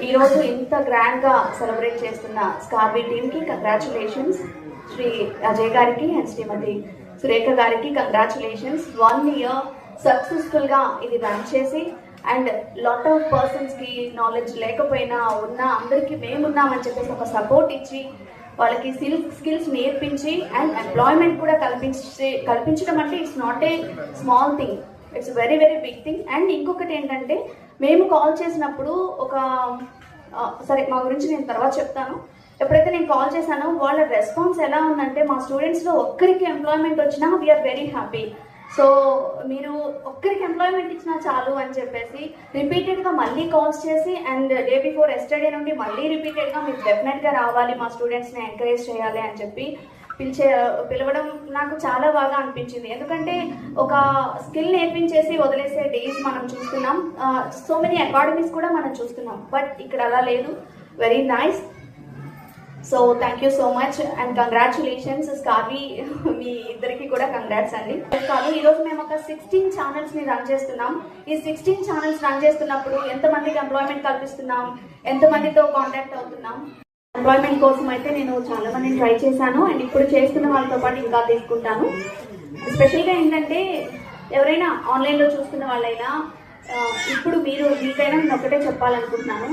ఈరోజు ఇంత గ్రాండ్గా సెలబ్రేట్ చేస్తున్న స్కార్బీ టీమ్కి కంగ్రాచులేషన్స్. శ్రీ అజయ్ గారికి అండ్ శ్రీమతి సురేఖ గారికి కంగ్రాచులేషన్స్. 1 year సక్సెస్ఫుల్గా ఇది రన్ చేసి అండ్ లాట్ ఆఫ్ పర్సన్స్కి నాలెడ్జ్ లేకపోయినా ఉన్న అందరికీ మేమున్నామని చెప్పేసి ఒక సపోర్ట్ ఇచ్చి వాళ్ళకి స్కిల్స్ నేర్పించి అండ్ ఎంప్లాయ్మెంట్ కూడా కల్పించడం అంటే it's not a small thing, it's very very big thing. And ఇంకొకటి ఏంటంటే మేము కాల్ చేసినప్పుడు సరే మా గురించి నేను తర్వాత చెప్తాను. ఎప్పుడైతే నేను కాల్ చేశానో వాళ్ళ రెస్పాన్స్ ఎలా ఉందంటే మా స్టూడెంట్స్లో ఒక్కరికి ఎంప్లాయ్మెంట్ వచ్చినా వీఆర్ వెరీ హ్యాపీ. సో మీరు ఒక్కరికి ఎంప్లాయ్మెంట్ ఇచ్చినా చాలు అని చెప్పేసి రిపీటెడ్గా మళ్ళీ కాల్స్ చేసి అండ్ డే బిఫోర్ ఎస్టర్డే నుండి మళ్ళీ రిపీటెడ్గా మీరు డెఫినెట్గా రావాలి, మా స్టూడెంట్స్ని ఎంకరేజ్ చేయాలి అని చెప్పి పిలవడం నాకు చాలా బాగా అనిపించింది. ఎందుకంటే ఒక స్కిల్ నేర్పించేసి వదిలేసే డేస్ మనం చూస్తున్నాం, సో మెనీ అకాడమీస్ కూడా మనం చూస్తున్నాం, బట్ ఇక్కడ అలా లేదు. Very nice. So thank you so much and congratulations స్కార్బీ, మీ ఇద్దరికి కూడా కంగ్రాట్స్ అండి. కాదు, ఈరోజు మేము ఒక 16 ఛానల్స్ని రన్ చేస్తున్నాం. ఈ 16 ఛానల్స్ రన్ చేస్తున్నప్పుడు ఎంతమందికి ఎంప్లాయ్మెంట్ కల్పిస్తున్నాం, ఎంతమందితో కాంటాక్ట్ అవుతున్నాం. ఎంప్లాయ్మెంట్ కోసం అయితే నేను చాలా మందిని ట్రై చేశాను అండ్ ఇప్పుడు చేస్తున్న వాళ్ళతో పాటు ఇంకా తీసుకుంటాను. స్పెషల్గా ఏంటంటే ఎవరైనా ఆన్లైన్లో చూస్తున్న వాళ్ళైనా ఇప్పుడు మీకైనా నేను ఒకటే చెప్పాలనుకుంటున్నాను.